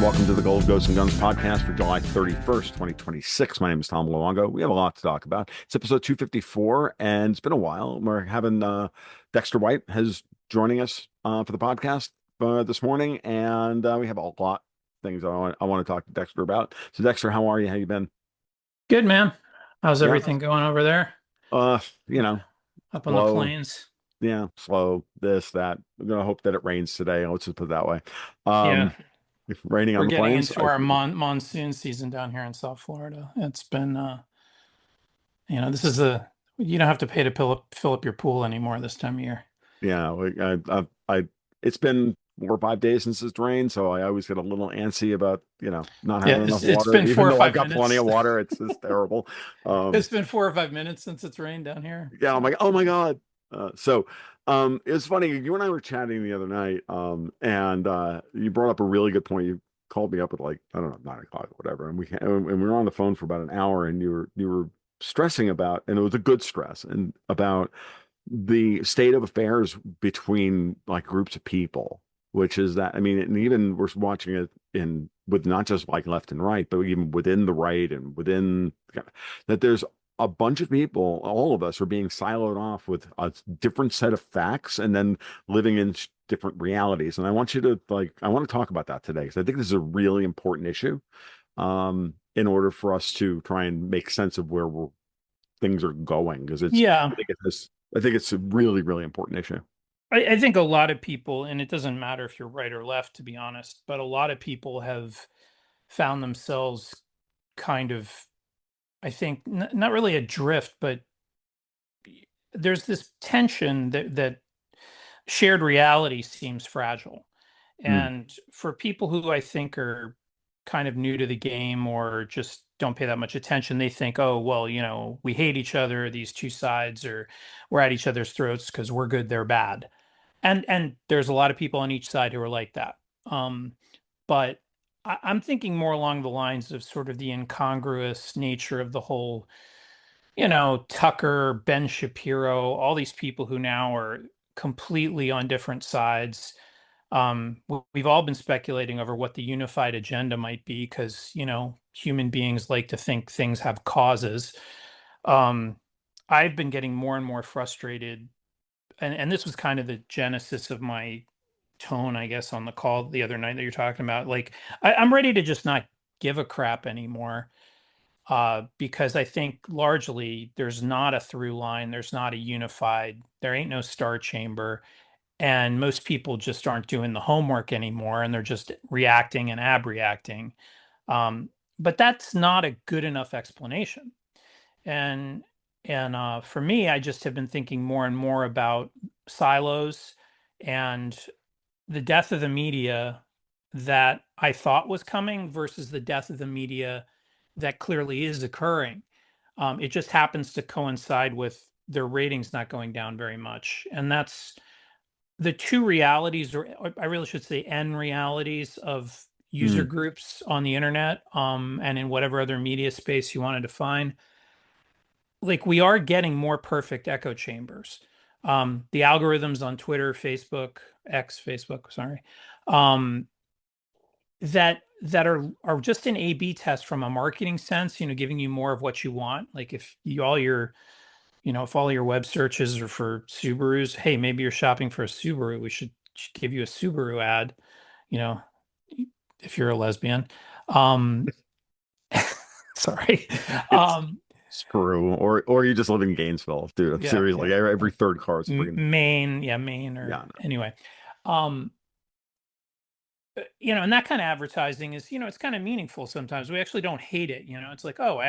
welcome to the Gold Ghosts and Guns podcast for July 31st, 2026. My name is Tom Luongo. We have a lot to talk about. It's episode 254, and it's been a while. We're having Dexter White has joining us for the podcast this morning, and we have a lot of things I want to talk to Dexter about. So, Dexter, how are you? How you been? Good, man. How's Yeah, everything going over there? you know, Up on the slow. plains? Yeah, slow. This, that. I'm gonna hope that it rains today. Let's just put it that way. Yeah, Um, Raining on we're the getting plains. into our monsoon season down here in South Florida. It's been, this is you don't have to pay to fill up your pool anymore this time of year. Yeah, it's been 4 or 5 days since it's rained, so I always get a little antsy about, not Yeah, having enough it's water, been even four or though I've five got plenty of minutes. water. It's just terrible. It's Um, been 4 or 5 minutes since it's rained down here. yeah, So oh my God. It's funny. You and I were chatting the other night, and you brought up a really good point. You called me up at like, I don't know, 9 o'clock or whatever, and we were on the phone for about an hour, and you were stressing about, and it was a good stress, and about the state of affairs between like groups of people, which is that, I mean, and even we're watching it in with not just like left and right, but even within the right and within that there's a bunch of people, all of us are being siloed off with a different set of facts and then living in different realities. And I want you to I want to talk about that today because I think this is a really important issue in order for us to try and make sense of where things are going because yeah, I think it's a really, really important issue. I think a lot of people, and it doesn't matter if you're right or left, to be honest, but a lot of people have found themselves kind of, I think, not really adrift, but there's this tension that shared reality seems fragile. Mm, And for people who I think are kind of new to the game or just don't pay that much attention, they think, oh, well, we hate each other, these two sides, or we're at each other's throats because we're good, they're bad. And there's a lot of people on each side who are like that. But I'm thinking more along the lines of sort of the incongruous nature of the whole, Tucker, Ben Shapiro, all these people who now are completely on different sides. We've all been speculating over what the unified agenda might be because, human beings like to think things have causes. Um, I've been getting more and more frustrated, and this was kind of the genesis of my tone, I guess, on the call the other night that you're talking about. Like, I'm ready to just not give a crap anymore because I think largely there's not a through line, there's not a unified, there ain't no star chamber, and most people just aren't doing the homework anymore, and they're just reacting and abreacting. Um, but that's not a good enough explanation. And for me, I just have been thinking more and more about silos and the death of the media that I thought was coming versus the death of the media that clearly is occurring. It just happens to coincide with their ratings not going down very much. And that's the two realities, or I really should say N realities of user mm, groups on the internet, and in whatever other media space you want to define. Like, we are getting more perfect echo chambers. The algorithms on Twitter, Facebook, Facebook, sorry, um, that are just an A/B test from a marketing sense, giving you more of what you want. Like, if all your web searches are for Subarus, hey, maybe you're shopping for a Subaru, we should give you a Subaru ad, you know, if you're a lesbian. Um, sorry. it's Um, screw, or you just live in Gainesville, dude. I'm yeah, serious. Like yeah. every third car is freaking. Maine, yeah, Maine, Yeah, or no. anyway. Um, and that kind of advertising is, it's kind of meaningful sometimes. We actually don't hate it. It's like, oh,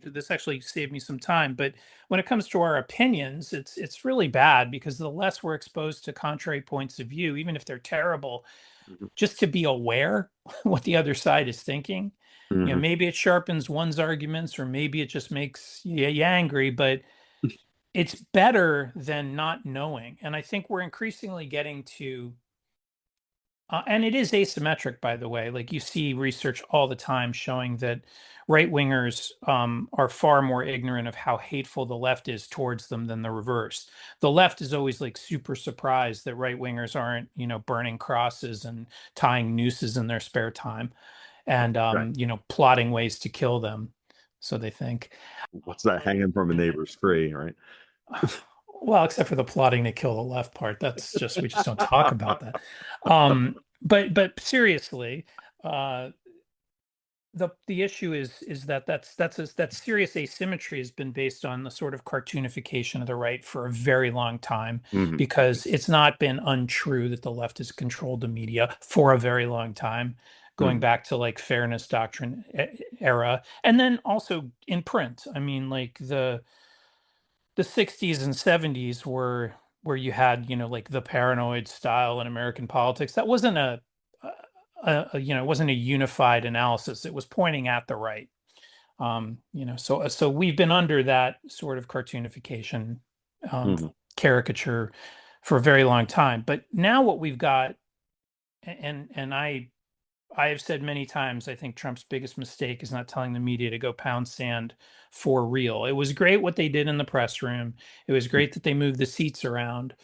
this actually saved me some time. But when it comes to our opinions, it's really bad because the less we're exposed to contrary points of view, even if they're terrible, just to be aware what the other side is thinking. Hmm. Maybe it sharpens one's arguments, or maybe it just makes you angry, but it's better than not knowing. And I think we're increasingly getting to and it is asymmetric, by the way. Like, you see research all the time showing that right wingers are far more ignorant of how hateful the left is towards them than the reverse. The left is always like super surprised that right wingers aren't, burning crosses and tying nooses in their spare time. and Right. plotting ways to kill them. So they think. What's that hanging from a neighbor's tree, right? Well, except for the plotting to kill the left part. That's just we just don't talk about that. But seriously, uh, the issue is that that serious asymmetry has been based on the sort of cartoonification of the right for a very long time, Hmm. because it's not been untrue that the left has controlled the media for a very long time, going Hmm. back to like fairness doctrine era, and then also in print. I mean, like the 60s and 70s were where you had, like the paranoid style in American politics. That wasn't it wasn't a unified analysis. It was pointing at the right. So we've been under that sort of cartoonification, um, Hmm. caricature for a very long time. But now what we've got, and I have said many times, I think Trump's biggest mistake is not telling the media to go pound sand for real. It was great what they did in the press room. It was great that they moved the seats around.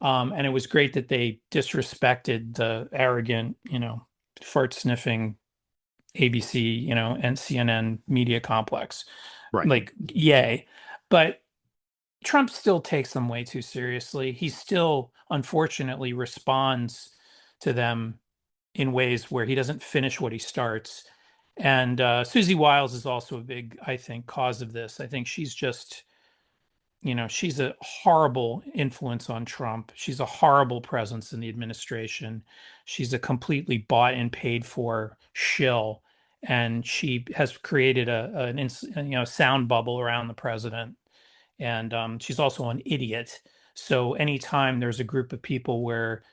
And it was great that they disrespected the arrogant, fart sniffing ABC, and CNN media complex. Right. Like, yay. But Trump still takes them way too seriously. He still, unfortunately, responds to them in ways where he doesn't finish what he starts. And Susie Wiles is also a big, I think, cause of this. I think she's just, she's a horrible influence on Trump. She's a horrible presence in the administration. She's a completely bought and paid for shill. And she has created sound bubble around the president. And she's also an idiot. So anytime there's a group of people where,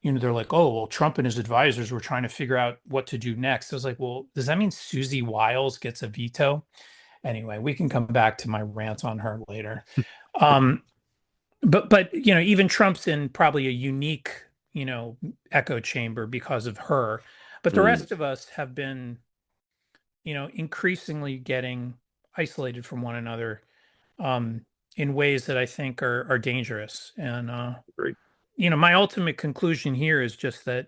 they're like, oh, well, Trump and his advisors were trying to figure out what to do next. I was like, well, does that mean Susie Wiles gets a veto? Anyway, we can come back to my rant on her later. Um, but even Trump's in probably a unique, echo chamber because of her. But the Hmm. rest of us have been, increasingly getting isolated from one another, um, in ways that I think are dangerous. And Great. my ultimate conclusion here is just that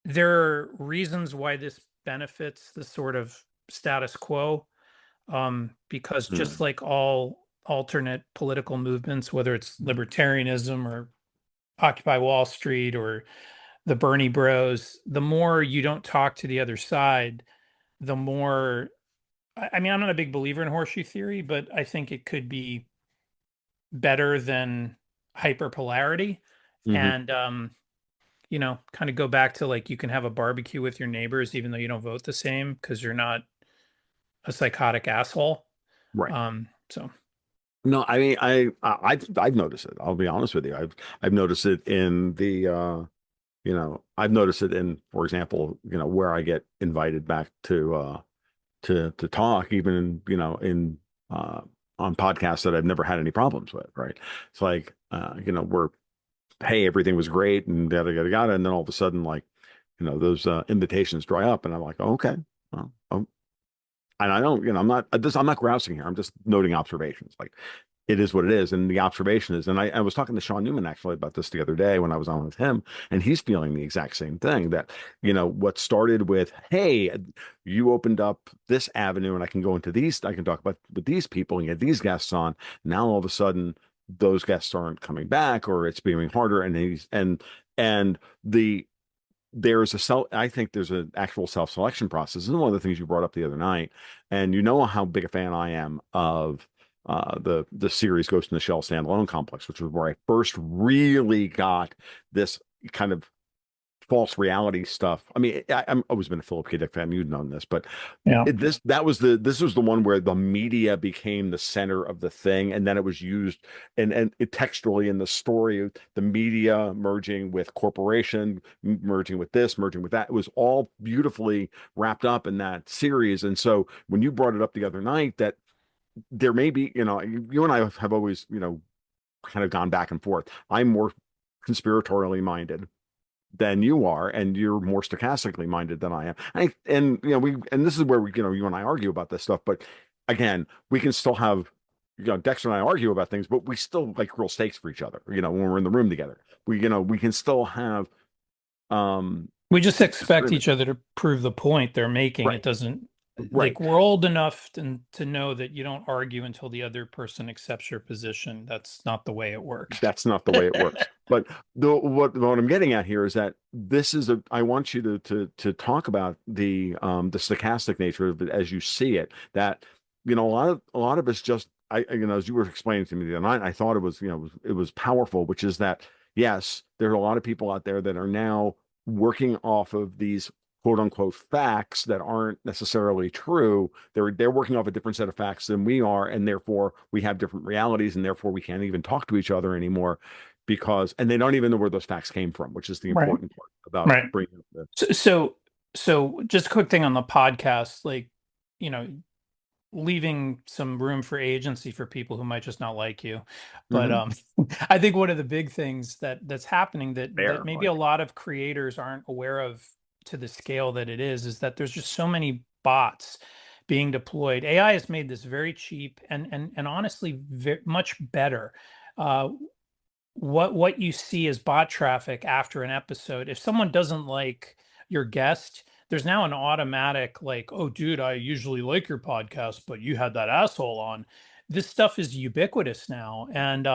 there are reasons why this benefits the sort of status quo, because just Hmm. like all alternate political movements, whether it's libertarianism or Occupy Wall Street or the Bernie Bros, the more you don't talk to the other side, the more. I mean, I'm not a big believer in horseshoe theory, but I think it could be better than hyperpolarity. Hmm. And kind of go back to like you can have a barbecue with your neighbors even though you don't vote the same because you're not a psychotic asshole. Right. So No, I mean, I've noticed it. I'll be honest with you. I've noticed it in the I've noticed it in, for example, where I get invited back to talk, even in, uh on podcasts that I've never had any problems with, right? It's like we're, hey, everything was great and yada yada yada, and then all of a sudden, like, those invitations dry up, and I'm like, oh, okay, well, oh, and I don't, I'm not grousing here. I'm just noting observations. Like, it is what it is. And the observation is, and I was talking to Sean Newman actually about this the other day when I was on with him, and he's feeling the exact same thing that, what started with, hey, you opened up this avenue and I can go into these, I can talk about with these people and get these guests on. Now all of a sudden, those guests aren't coming back, or it's becoming harder. And the there's a self, I think there's an actual self-selection process. This is one of the things you brought up the other night. And you know how big a fan I am of the series Ghost in the Shell standalone complex, which was where I first really got this kind of false reality stuff. I mean, I've always been a Philip K. Dick fan. You've known this, but yeah, this was the one where the media became the center of the thing, and then it was used and it textually in the story, the media merging with corporation, merging with this, merging with that. It was all beautifully wrapped up in that series. And so when you brought it up the other night, that there may be, you and I have always, kind of gone back and forth. I'm more conspiratorially minded than you are, and you're more stochastically minded than I am. And and this is where we, you and I argue about this stuff. But again, we can still have, Dexter and I argue about things, but we still like real stakes for each other. When we're in the room together, we can still have We just expect disagreement. each other to prove the point they're making. It Right. doesn't Right. like we're old enough to know that you don't argue until the other person accepts your position. That's not the way it works. That's not the way it works. But what I'm getting at here is that this is a I want you to talk about the stochastic nature of it as you see it. That a lot of us just as you were explaining to me the other night, I thought it was powerful, which is that yes, there are a lot of people out there that are now working off of these quote unquote facts that aren't necessarily true. They're working off a different set of facts than we are, and therefore we have different realities, and therefore we can't even talk to each other anymore and they don't even know where those facts came from, which is the Right. important part about Right. bringing up the. So, so just a quick thing on the podcast, like, you know, leaving some room for agency for people who might just not like you. But Mhm. I think one of the big things that's happening that Fair, maybe a like. lot of creators aren't aware of to the scale that it is that there's just so many bots being deployed. AI has made this very cheap and honestly much better. Uh, what you see as bot traffic after an episode, if someone doesn't like your guest, there's now an automatic like, oh dude, I usually like your podcast but you had that asshole on. This stuff is ubiquitous now, and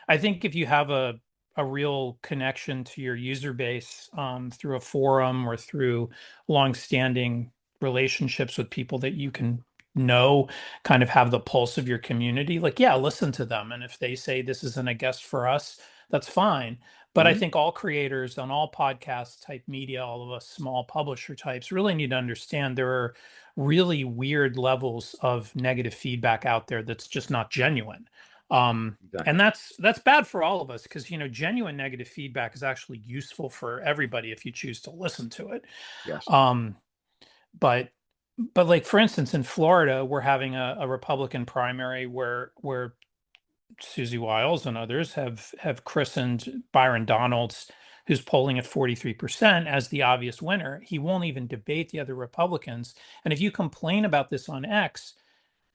I think if you have a real connection to your user base through a forum or through long-standing relationships with people that you can know, kind of have the pulse of your community, like, yeah, listen to them. And if they say this isn't a guest for us, that's fine. But I Mhm. think all creators on all podcast type media, all of us small publisher types, really need to understand there are really weird levels of negative feedback out there that's just not genuine. And Exactly. that's bad for all of us because genuine negative feedback is actually useful for everybody if you choose to listen to it. Yes. Um, but like for instance, in Florida, we're having a Republican primary where Susie Wiles and others have christened Byron Donalds, who's polling at 43%, as the obvious winner. He won't even debate the other Republicans. And if you complain about this on X,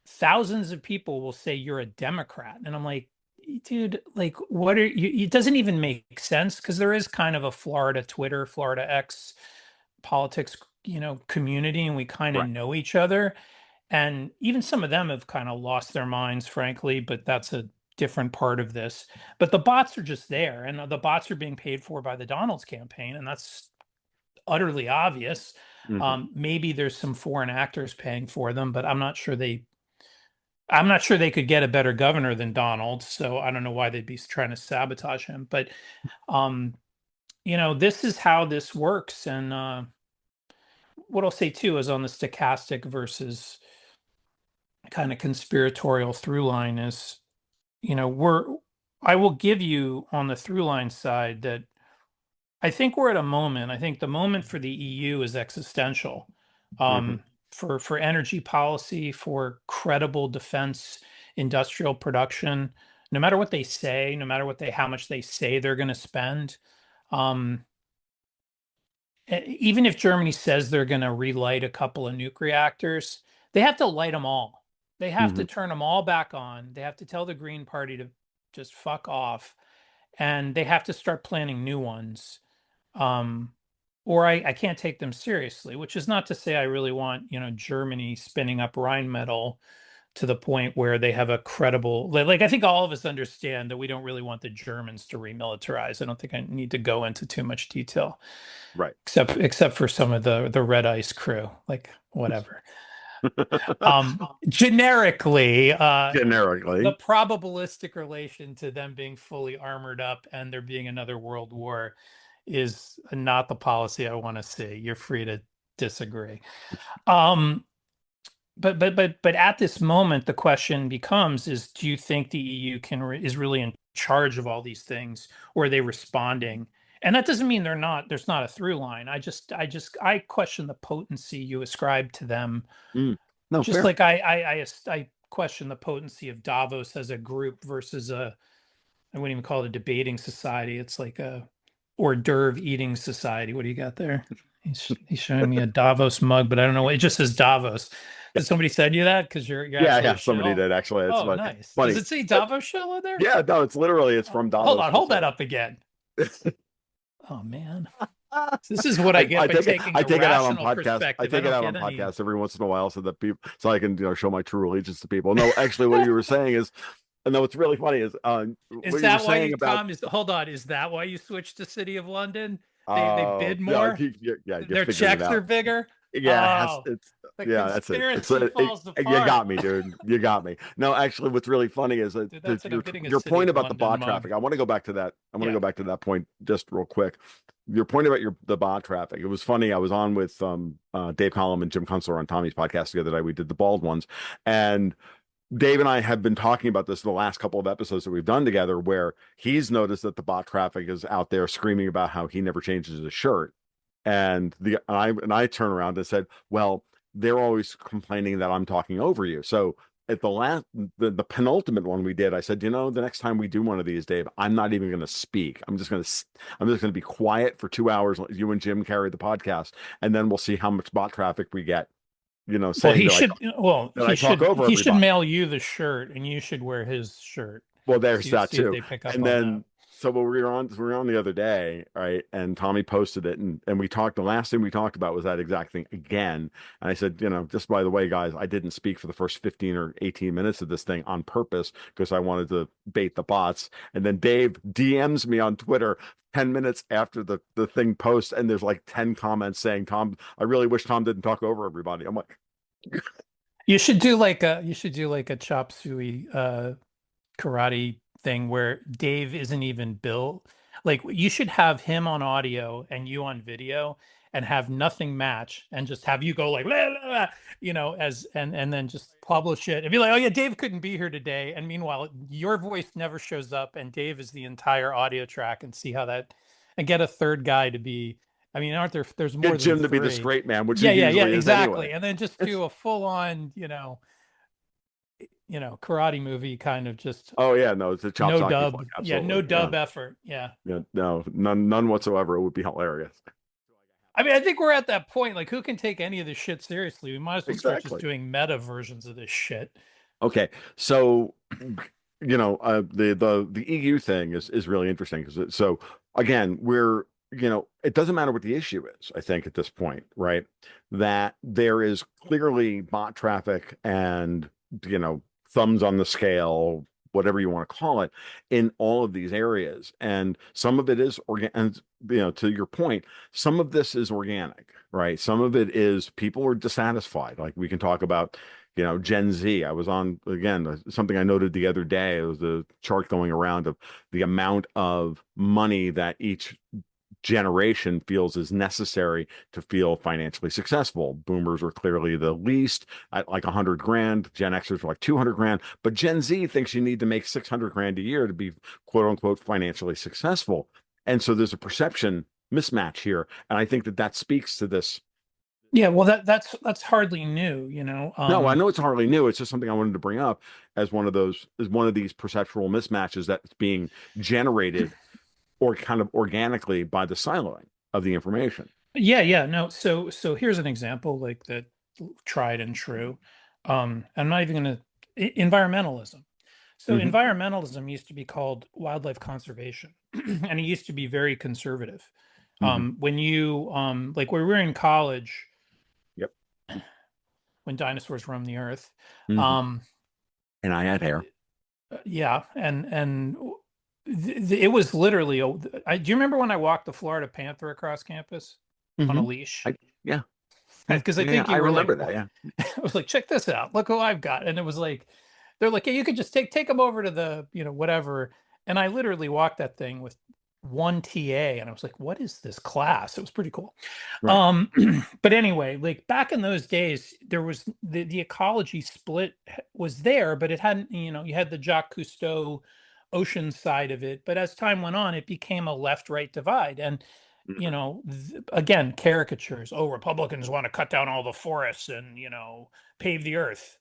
thousands of people will say you're a Democrat. And I'm like, dude, like, what are you? It doesn't even make sense because there is kind of a Florida Twitter, Florida X politics, community, and we kind of Right. know each other. And even some of them have kind of lost their minds, frankly, but that's a different part of this. But the bots are just there, and the bots are being paid for by the Donald's campaign, and that's utterly obvious. Hmm. Maybe there's some foreign actors paying for them, but I'm not sure they could get a better governor than Donald, so I don't know why they'd be trying to sabotage him. But um, this is how this works. And what I'll say too is on the stochastic versus kind of conspiratorial through line is, we're I will give you on the through line side that I think we're at a moment. I think the moment for the EU is existential. Hmm. For energy policy, for credible defense industrial production, no matter what they say, no matter how much they say they're going to spend, um, even if Germany says they're going to relight a couple of nuke reactors, they have to light them all. They have Hmm. to turn them all back on. They have to tell the Green Party to just fuck off, and they have to start planning new ones. Um, or I can't take them seriously, which is not to say I really want, Germany spinning up Rheinmetall to the point where they have a credible, like I think all of us understand that we don't really want the Germans to remilitarize. I don't think I need to go into too much detail, Right. except for some of the red ice crew, like whatever. Generically, the Generically. probabilistic relation to them being fully armored up and there being another world war is not the policy I want to see. You're free to disagree. Um, but at this moment, the question becomes: is do you think the EU is really in charge of all these things, or are they responding? And that doesn't mean there's not a through line. I question the potency you ascribe to them, Mm. No, just fair. like I question the potency of Davos as a group versus I wouldn't even call it a debating society. It's like a hors d'oeuvre eating society. What do you got there? He's showing me a Davos mug, but I don't know what it just says Davos. Yeah. Did somebody send you that? Because you're Yeah, actually yeah, a somebody shill. did actually. It's Oh, funny. nice. Does Funny. it say Uh, Davos shill there? yeah, no, it's from Hold Davos on, hold that specific. up again. Oh man. This is what I get I by take it. taking I the take it out on rational podcasts. I perspective. I take it don't out get on any. podcasts every once in a while, so that people, so I can, show my true allegiance to people. No, actually, what you were saying is, and what's really funny is, Is what you were that why saying you, about, Tom? Hold on. Is that why you switched to City of London? They bid yeah, more. you're Their figuring it checks are out. bigger. Yeah, Oh, it's the yeah, that's it. conspiracy falls You apart. got me, dude. You got me. No, actually, what's really funny is that, Dude, that's it. I'm your getting a City point of about the London bot mug. traffic. I want to go back to that. I want to Yeah. go back to that point just real quick. Your point about the bot traffic. It was funny. I was on with Dave Collum and Jim Kunstler on Tommy's podcast the other day. We did the bald ones, and Dave and I have been talking about this the last couple of episodes that we've done together, where he's noticed that the bot traffic is out there screaming about how he never changes his shirt. And I turn around and said, well, they're always complaining that I'm talking over you. So at the penultimate one we did, I said, the next time we do one of these, Dave, I'm not even going to speak. I'm just going to be quiet for 2 hours. Let you and Jim carry the podcast, and then we'll see how much bot traffic we get, Well, saying he should. Well, that I talk over he should everybody. mail you the shirt, and you should wear his shirt. Well, there's that See if too. they pick up And on that. then so we were on the other day, right? And Tommy posted it, and we talked. The last thing we talked about was that exact thing again. And I said, just by the way, guys, I didn't speak for the first 15 or 18 minutes of this thing on purpose because I wanted to bait the bots. And then Dave DMs me on Twitter 10 minutes after the thing posts, and there's like 10 comments saying, Tom, I really wish Tom didn't talk over everybody. I'm like, You should do like a chop suey karate thing where Dave isn't even Bill. Like you should have him on audio and you on video and have nothing match and just have you go like "La, la, la," as and then just publish it and be like, oh yeah, Dave couldn't be here today. And meanwhile, your voice never shows up and Dave is the entire audio track and see how that and get a third guy to be. I mean, there's more get than Jim to be the three. straight man, which he Yeah, usually is anyway. exactly. And then just do a full on, karate movie kind of just Oh yeah, no, it's a chop no socky flick. dub. Yeah, no Absolutely. Yeah. dub effort. Yeah. Yeah. No, none whatsoever. It would be hilarious. I mean, I think we're at that point. Like, who can take any of this shit seriously? We might as well start just Exactly. doing meta versions of this shit. Okay. So, the EU thing is really interesting because so again, it doesn't matter what the issue is, I think at this point, right? That there is clearly bot traffic and, you know, thumbs on the scale, whatever you want to call it, in all of these areas. And some of it is and to your point, some of this is organic, right? Some of it is people are dissatisfied. Like we can talk about Gen Z. I was on again something I noted the other day. It was the chart going around of the amount of money that each generation feels is necessary to feel financially successful. Boomers are clearly the least at like 100 grand. Gen Xers are like 200 grand, but Gen Z thinks you need to make 600 grand a year to be quote unquote financially successful. And so there's a perception mismatch here. And I think that speaks to this. Yeah, well, that's hardly new, No, I know it's hardly new. It's just something I wanted to bring up as one of these perceptual mismatches that's being generated or kind of organically by the siloing of the information. Yeah, no. So here's an example like that tried and true. I'm not even gonna environmentalism. So Hmm. environmentalism used to be called wildlife conservation, and it used to be very conservative. Hmm. When you like when we were in college, Yep. when dinosaurs roamed the earth, Hmm. um, And I had hair. yeah, and it was literally. Do you remember when I walked the Florida panther across campus on a Hmm. leash? I yeah. Yeah. Because I Yeah. think I you were like, remember that. Yeah. I was like, check this out. Look who I've got. And it was like, they're like, yeah, you could just take them over to the, whatever. And I literally walked that thing with one TA and I was like, what is this class? It was pretty cool. Right. But anyway, like back in those days, there was the ecology split was there, but it hadn't, you had the Jacques Cousteau ocean side of it. But as time went on, it became a left-right divide. And Hmm. again, caricatures. Oh, Republicans want to cut down all the forests and pave the earth,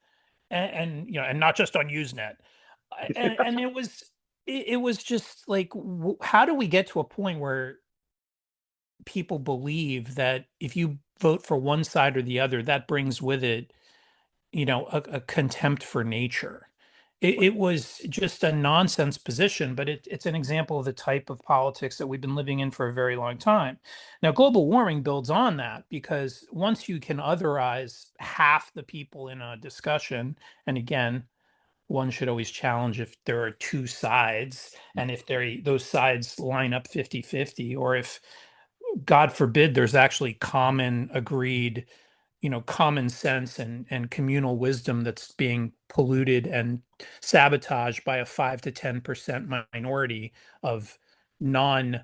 and and not just on Usenet. And it was just like, how do we get to a point where people believe that if you vote for one side or the other, that brings with it, a contempt for nature? it was just a nonsense position, but it's an example of the type of politics that we've been living in for a very long time. Now, global warming builds on that because once you can otherize half the people in a discussion, and again, one should always challenge if there are two sides and if those sides line up 50-50, or if, God forbid, there's actually common agreed, common sense and communal wisdom that's being polluted and sabotaged by a 5 to 10% minority of non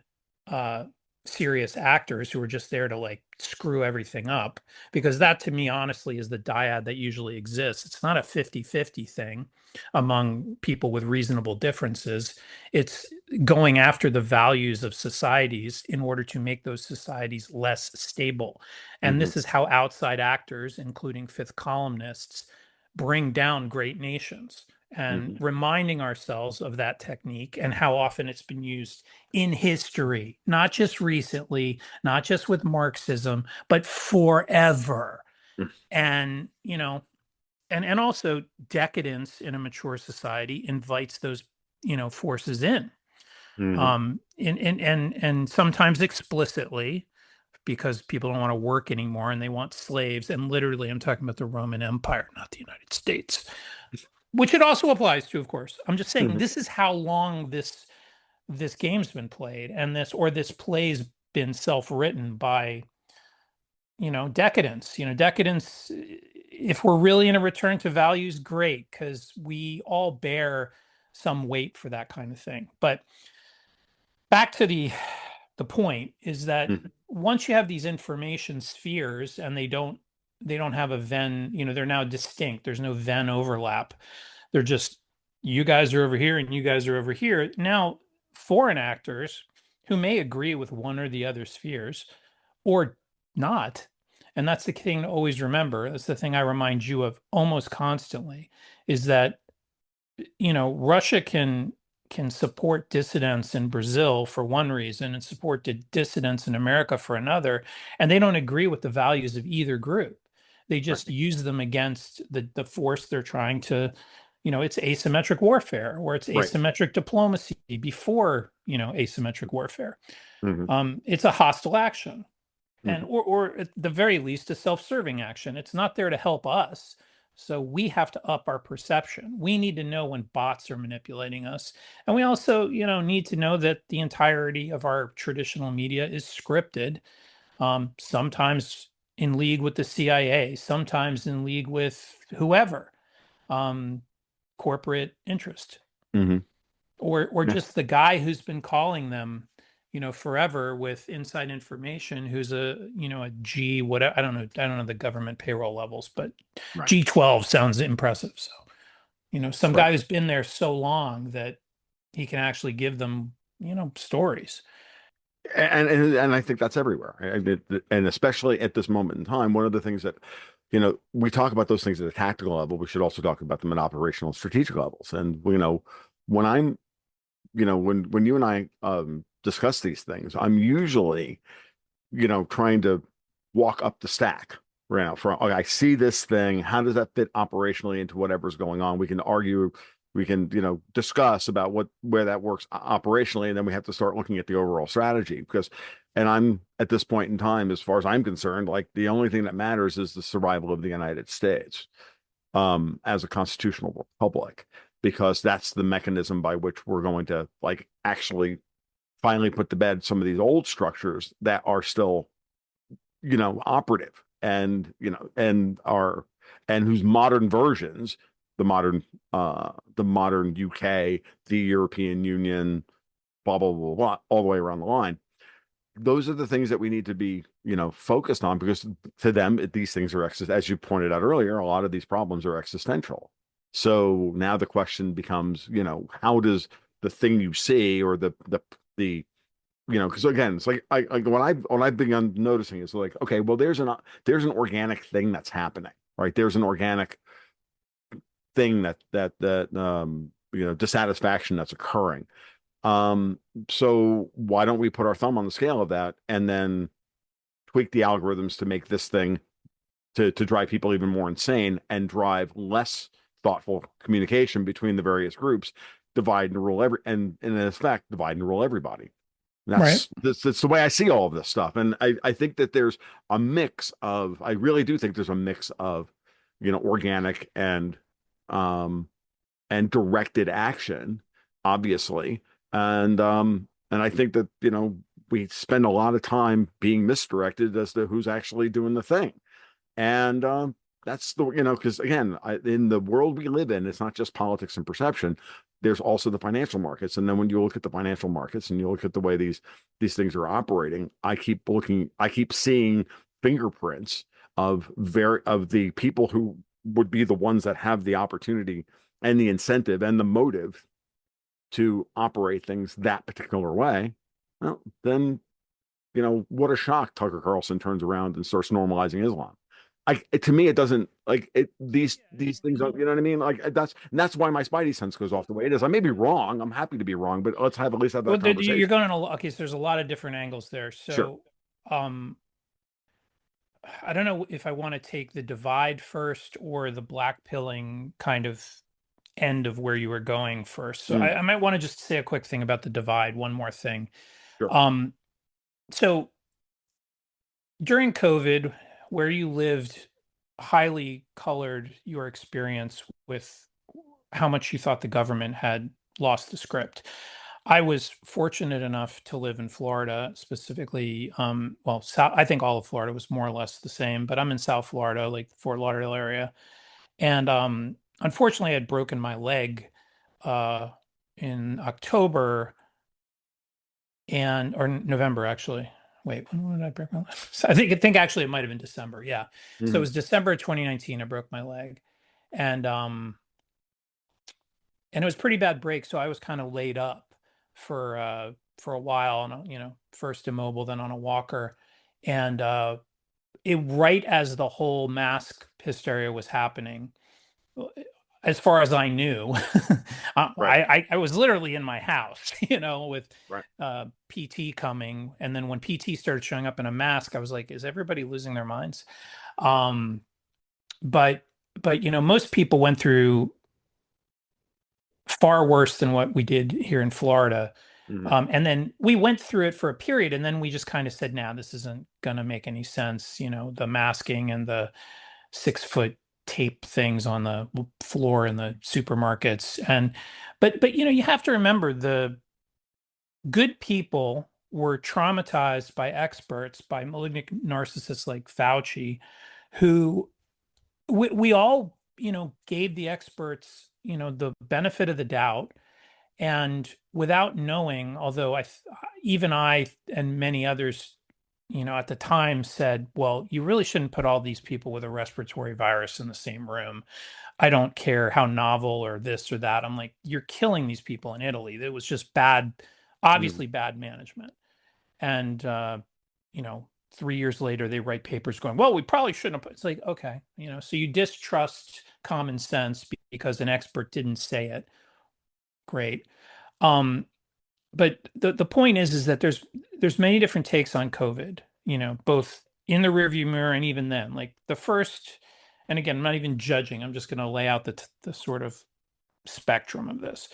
uh, serious actors who are just there to like screw everything up. Because that to me, honestly, is the dyad that usually exists. It's not a 50-50 thing among people with reasonable differences. It's going after the values of societies in order to make those societies less stable. And Hmm. this is how outside actors, including fifth columnists, bring down great nations, and Hmm. reminding ourselves of that technique and how often it's been used in history, not just recently, not just with Marxism, but forever. And, and also decadence in a mature society invites those, forces in. Hmm. And sometimes explicitly, because people don't want to work anymore and they want slaves. And literally, I'm talking about the Roman Empire, not the United States, which it also applies to, of course. I'm just saying Hmm. this is how long this game's been played, and this play's been self-written by, decadence. Decadence, if we're really in a return to values, great, because we all bear some weight for that kind of thing. But back to the point is that Hmm. once you have these information spheres and they don't have a Venn, they're now distinct. There's no Venn overlap. They're just, you guys are over here and you guys are over here. Now, foreign actors who may agree with one or the other spheres or not, and that's the thing to always remember. That's the thing I remind you of almost constantly, is that Russia can support dissidents in Brazil for one reason and support dissidents in America for another, and they don't agree with the values of either group. They just Right. use them against the force they're trying to, it's asymmetric warfare, or it's Right. asymmetric diplomacy before, asymmetric warfare. Hmm. It's a hostile action, and Hmm. or at the very least a self-serving action. It's not there to help us, so we have to up our perception. We need to know when bots are manipulating us, and we also need to know that the entirety of our traditional media is scripted, sometimes in league with the CIA, sometimes in league with whoever, um, corporate interest, Hmm. or Yeah. just the guy who's been calling them, forever with inside information, who's a G, whatever. I don't know the government payroll levels, but Right. G12 sounds impressive. So, some Right. guy who's been there so long that he can actually give them, stories. And I think that's everywhere. And especially at this moment in time, one of the things that, we talk about those things at a tactical level, we should also talk about them at operational and strategic levels. And, when I'm, when you and I discuss these things, I'm usually trying to walk up the stack right now. Okay, I see this thing. How does that fit operationally into whatever's going on? We can argue, we can, discuss about where that works operationally, and then we have to start looking at the overall strategy because, and I'm at this point in time, as far as I'm concerned, like the only thing that matters is the survival of the United States as a constitutional republic, because that's the mechanism by which we're going to like actually finally put to bed some of these old structures that are still, operative and, and whose modern versions, the modern, the modern UK, the European Union, blah, blah, blah, blah, all the way around the line. Those are the things that we need to be, focused on because to them, these things are, as you pointed out earlier, a lot of these problems are existential. So now the question becomes, how does the thing you see or the because again, it's like what I've begun noticing is like, okay, well, there's an organic thing that's happening, right? There's an organic thing that dissatisfaction that's occurring. Um, so why don't we put our thumb on the scale of that and then tweak the algorithms to make this thing to drive people even more insane and drive less thoughtful communication between the various groups, divide and rule in effect, divide and rule everybody. Right. That's the way I see all of this stuff. And I think that there's a mix of, I really do think there's a mix of, organic um, and directed action, obviously. And I think that, we spend a lot of time being misdirected as to who's actually doing the thing. And that's because again, in the world we live in, it's not just politics and perception. There's also the financial markets. And then when you look at the financial markets and you look at the way these things are operating, I keep seeing fingerprints of the people who would be the ones that have the opportunity and the incentive and the motive to operate things that particular way. Well, then what a shock Tucker Carlson turns around and starts normalizing Islam. To me, it doesn't like it. These things don't. You know what I mean? Like that's why my spidey sense goes off the way it is. I may be wrong. I'm happy to be wrong, but let's have at least have Well, that you're conversation. going on okay, so there's a lot of different angles there. Sure. So, um, I don't know if I want to take the divide first or the black pilling kind of end of where you were going first. So Mm, I might want to just say a quick thing about the divide. One more thing. sure. Um, so during COVID, where you lived highly colored your experience with how much you thought the government had lost the script. I was fortunate enough to live in Florida, specifically, well, I think all of Florida was more or less the same, but I'm in South Florida, like Fort Lauderdale area. And unfortunately, I had broken my leg uh, in October and or November actually. Wait, when did I break my leg? So I think actually it might have been December. Yeah. So it Hmm. was December 2019 I broke my leg. And and it was pretty bad break, so I was kind of laid up for a while on first immobile then on a walker. And it right as the whole mask hysteria was happening, as far as I knew, Right. I was literally in my house, with Right. PT coming, and then when PT started showing up in a mask, I was like, "Is everybody losing their minds?" Um, but most people went through far worse than what we did here in Florida. Hmm. And then we went through it for a period, and then we just kind of said, "Now this isn't going to make any sense." The masking and the 6 foot tape things on the floor in the supermarkets, and but you have to remember the good people were traumatized by experts, by malignant narcissists like Fauci, who we all gave the experts the benefit of the doubt, and without knowing, although even I and many others at the time said, well, you really shouldn't put all these people with a respiratory virus in the same room. I don't care how novel or this or that. I'm like, you're killing these people in Italy. It was just bad, Hmm. obviously bad management. And you know 3 years later they write papers going, well, we probably shouldn't have. It's like, okay, so you distrust common sense because an expert didn't say it. Great. um but the point is that there's many different takes on COVID, both in the rearview mirror and even then. Like the first, and again, I'm not even judging. I'm just going to lay out the sort of spectrum of this.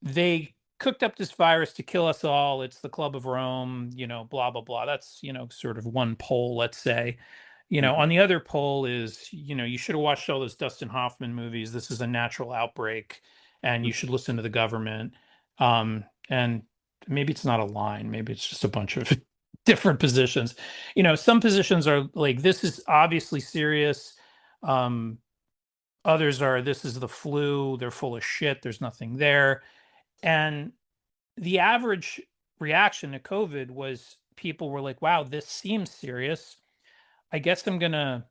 They cooked up this virus to kill us all. It's the Club of Rome, blah blah blah. That's sort of one pole, let's say. Hmm. On the other pole is, you should have watched all those Dustin Hoffman movies. This is a natural outbreak, and you should listen to the government. And maybe it's not a line. Maybe it's just a bunch of different positions. Some positions are like, this is obviously serious. Um, Others are, this is the flu. They're full of shit. There's nothing there. And the average reaction to COVID was people were like, wow, this seems serious. I guess I'm going to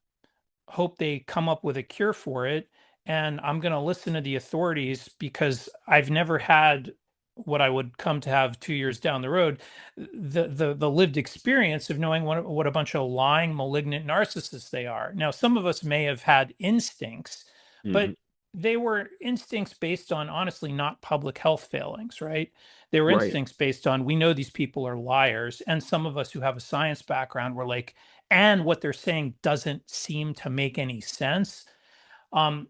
hope they come up with a cure for it. And I'm going to listen to the authorities because I've never had what I would come to have 2 years down the road, the lived experience of knowing what a bunch of lying, malignant narcissists they are. Now, some of us may have had instincts, Hmm. but they were instincts based on honestly not public health failings, right? They were Right. instincts based on, we know these people are liars. And some of us who have a science background were like, and what they're saying doesn't seem to make any sense. Um,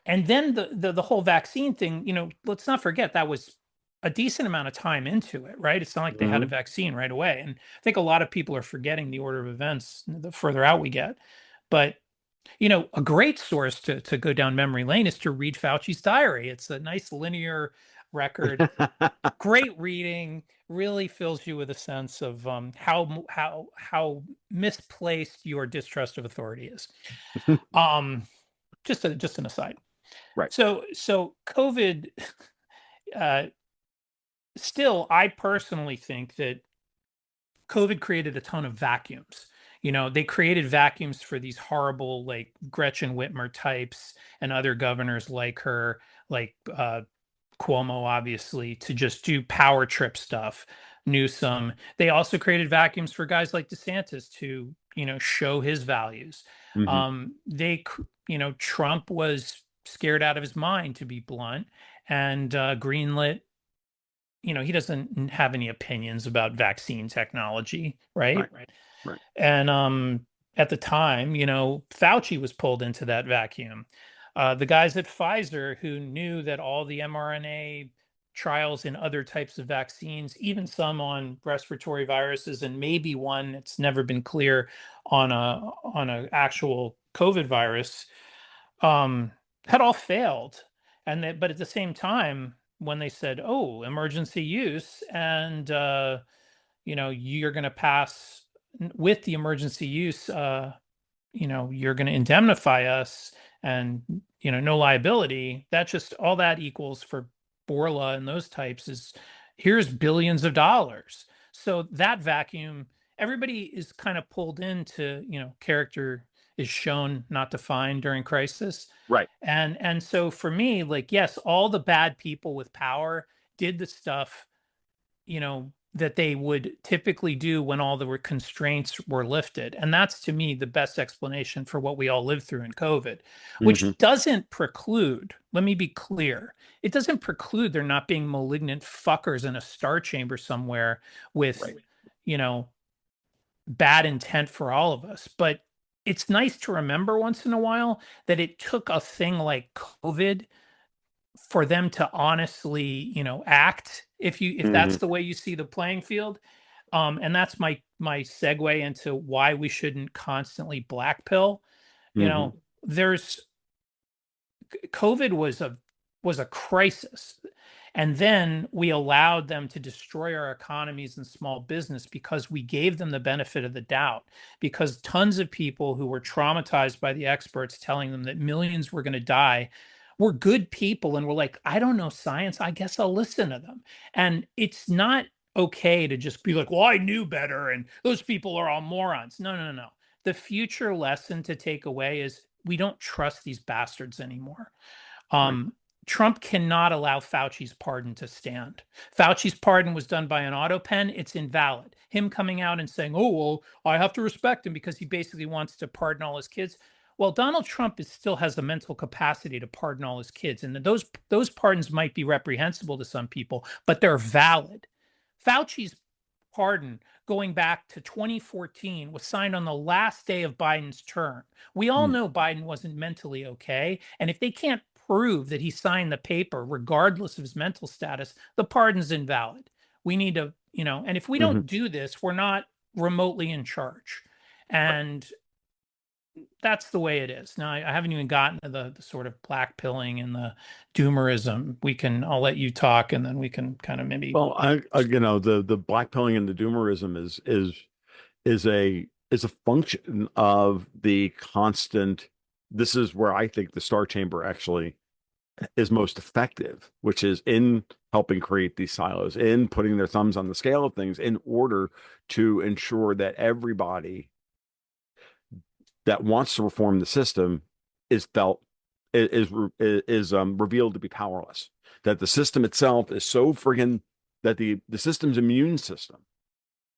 And then the whole vaccine thing, let's not forget that was a decent amount of time into it, right? It's not like they had a Hmm. vaccine right away. And I think a lot of people are forgetting the order of events the further out we get. But a great source to go down memory lane is to read Fauci's diary. It's a nice linear record, great reading, really fills you with a sense of how misplaced your distrust of authority is. Um, just an aside. Right. So COVID, uh, still, I personally think that COVID created a ton of vacuums. They created vacuums for these horrible, like Gretchen Whitmer types and other governors like her, like Cuomo, obviously, to just do power trip stuff. Newsom. They also created vacuums for guys like DeSantis to, show his values. Hmm. Trump was scared out of his mind, to be blunt, and greenlit, he doesn't have any opinions about vaccine technology, right? Right. Right. And at the time, Fauci was pulled into that vacuum. The guys at Pfizer who knew that all the mRNA trials in other types of vaccines, even some on respiratory viruses, and maybe one it's never been clear on a actual COVID virus, um, had all failed. But at the same time, when they said, "Oh, emergency use," and you're going to pass with the emergency use, you're going to indemnify us, and no liability. That just all that equals for Borla and those types is here's billions of dollars. So that vacuum, everybody is kind of pulled into, character is shown not defined during crisis. Right. And so for me, like, yes, all the bad people with power did the stuff, that they would typically do when all the constraints were lifted. And that's to me the best explanation for what we all lived through in COVID, Hmm. which doesn't preclude, let me be clear, it doesn't preclude there not being malignant fuckers in a star chamber somewhere with, Right. you know, bad intent for all of us. But it's nice to remember once in a while that it took a thing like COVID for them to honestly, act, if that's Hmm. the way you see the playing field. And that's my segue into why we shouldn't constantly black pill. You Hmm. know, there's COVID was a crisis. And then we allowed them to destroy our economies and small business because we gave them the benefit of the doubt. Because tons of people who were traumatized by the experts telling them that millions were going to die were good people and were like, I don't know science. I guess I'll listen to them. And it's not okay to just be like, well, I knew better and those people are all morons. No, no, no, no. The future lesson to take away is we don't trust these bastards anymore. Right. Um, Trump cannot allow Fauci's pardon to stand. Fauci's pardon was done by an auto pen. It's invalid. Him coming out and saying, oh, well, I have to respect him because he basically wants to pardon all his kids. Well, Donald Trump still has the mental capacity to pardon all his kids. And those pardons might be reprehensible to some people, but they're valid. Fauci's pardon going back to 2014 was signed on the last day of Biden's term. We all Mm. know Biden wasn't mentally okay. And if they can't prove that he signed the paper, regardless of his mental status, the pardon's invalid. We need to, and if we Hmm. don't do this, we're not remotely in charge. Right. And that's the way it is. Now, I haven't even gotten to the sort of black pilling and the doomerism. I'll let you talk and then we can kind of maybe. Well, the blackpilling and the doomerism is a function of the constant. This is where I think the Star Chamber actually is most effective, which is in helping create these silos, in putting their thumbs on the scale of things in order to ensure that everybody that wants to reform the system is felt is revealed to be powerless. That the system itself is so friggin' that the system's immune system,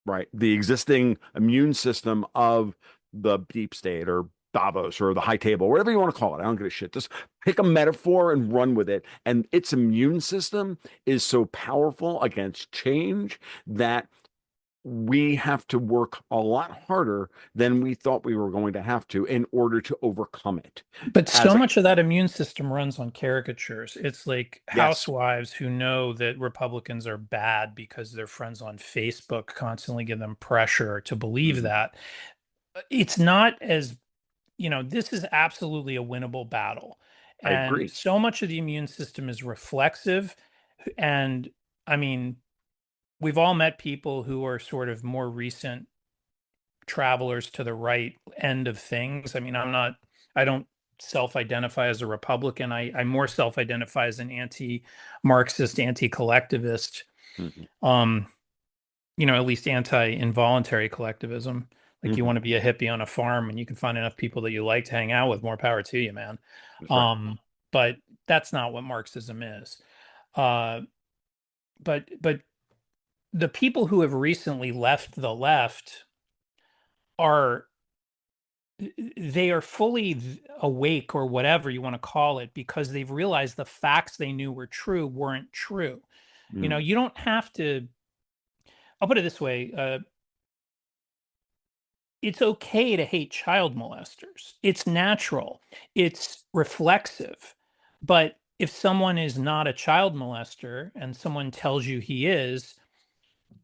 right? The existing immune system of the deep state or Davos or the high table, whatever you want to call it. I don't give a shit. Just pick a metaphor and run with it. And its immune system is so powerful against change that we have to work a lot harder than we thought we were going to have to in order to overcome it. But As so a, much of that immune system runs on caricatures. It's like yes. housewives who know that Republicans are bad because their friends on Facebook constantly give them pressure to believe Mhm. that. It's not as, this is absolutely a winnable battle. I And agree. so much of the immune system is reflexive. And I mean, we've all met people who are sort of more recent travelers to the right end of things. I mean, I don't self-identify as a Republican. I more self-identify as an anti-Marxist, anti-collectivist, Mhm. um, at least anti-involuntary collectivism. Like you Mhm. want to be a hippie on a farm and you can find enough people that you like to hang out with, more power to you, man. That's right. But that's not what Marxism is. Uh, but the people who have recently left the left are they are fully awake or whatever you want to call it because they've realized the facts they knew were true weren't true. Mm. You don't have to. I'll put it this way: it's okay to hate child molesters. It's natural. It's reflexive. But if someone is not a child molester and someone tells you he is,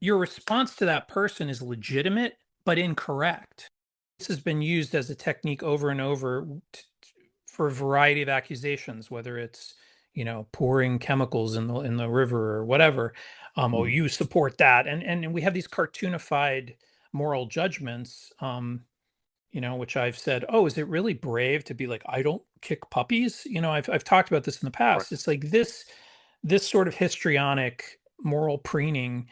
your response to that person is legitimate but incorrect. This has been used as a technique over and over for a variety of accusations, whether it's pouring chemicals in the river or whatever. Oh, Mm. you support that, and we have these cartoonified moral judgments. Which I've said, oh, is it really brave to be like, I don't kick puppies? I've talked about this in the Right. past. It's like this sort of histrionic moral preening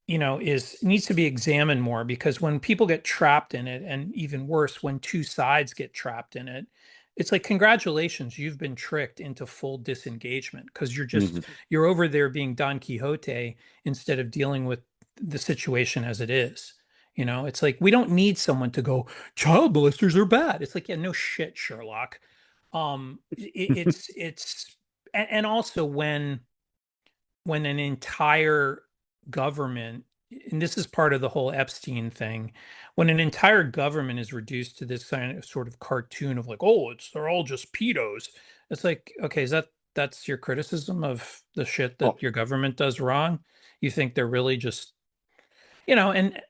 is needs to be examined more because when people get trapped in it, and even worse, when two sides get trapped in it, it's like, congratulations, you've been tricked into full disengagement because Mhm. you're over there being Don Quixote instead of dealing with the situation as it is. It's like we don't need someone to go, child molesters are bad. It's like, yeah, no shit, Sherlock. It's and also when an entire government, and this is part of the whole Epstein thing, when an entire government is reduced to this kind of sort of cartoon of like, oh, they're all just pedos. It's like, okay, that's your criticism of the shit Oh, that your government does wrong? You think they're really just, and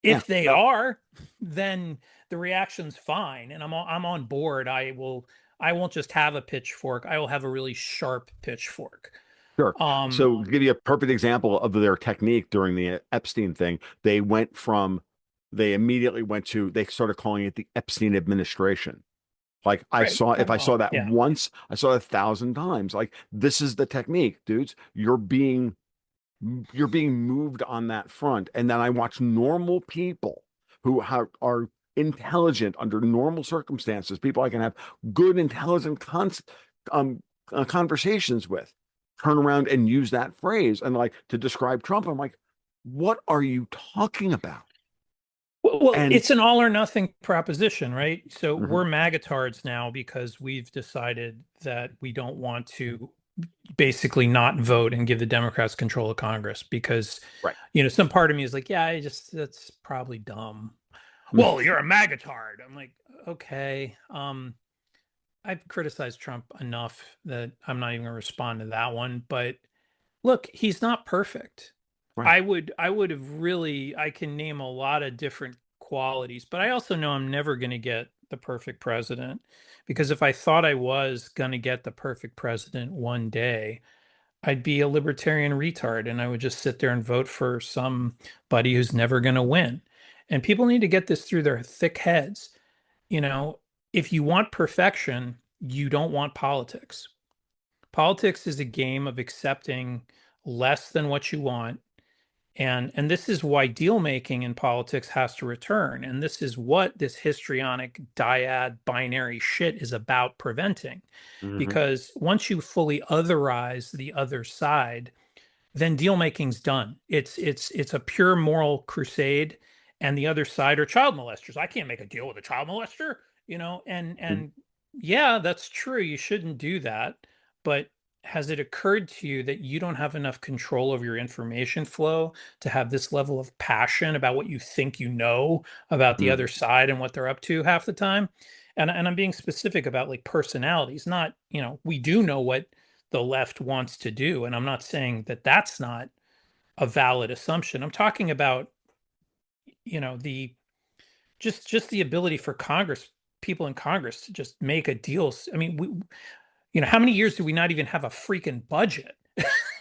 yeah. if they No, are, then the reaction's fine, and I'm on board. I won't just have a pitchfork. I will have a really sharp pitchfork. sure. Um, So, to give you a perfect example of their technique during the Epstein thing, they immediately went to, they started calling it the Epstein administration. Like right. if I saw Well, that yeah. once, I saw it 1,000 times. Like, this is the technique, dudes. You're being moved on that front. And then I watch normal people are intelligent under normal circumstances, people I can have good, intelligent um, conversations with, turn around and use that phrase and like to describe Trump. I'm like, what are you talking about? Well, And it's an all or nothing proposition, right? So mhm, we're magatards now because we've decided that we don't want to basically not vote and give the Democrats control of Congress because, right. some part of me is like, yeah, that's probably dumb. Well, you're a magatard. I'm like, okay. I've criticized Trump enough that I'm not even gonna respond to that one. But look, he's not perfect. Right. I would have really, I can name a lot of different qualities, but I also know I'm never going to get the perfect president because if I thought I was going to get the perfect president one day, I'd be a libertarian retard and I would just sit there and vote for somebody who's never going to win. And people need to get this through their thick heads. You know, if you want perfection, you don't want politics. Politics is a game of accepting less than what you want, and this is why deal making in politics has to return. And this is what this histrionic dyad binary shit is about preventing. Mhm. Because once you fully otherize the other side, then deal making's done. It's a pure moral crusade, and the other side are child molesters. I can't make a deal with a child molester, and Mhm. yeah, that's true. You shouldn't do that. But has it occurred to you that you don't have enough control over your information flow to have this level of passion about what you think you know about the Mhm. other side and what they're up to half the time? And I'm being specific about like personalities, not, we do know what the left wants to do, and I'm not saying that that's not a valid assumption. I'm talking about, the just the ability for Congress, people in Congress to just make a deal. I mean, how many years do we not even have a freaking budget?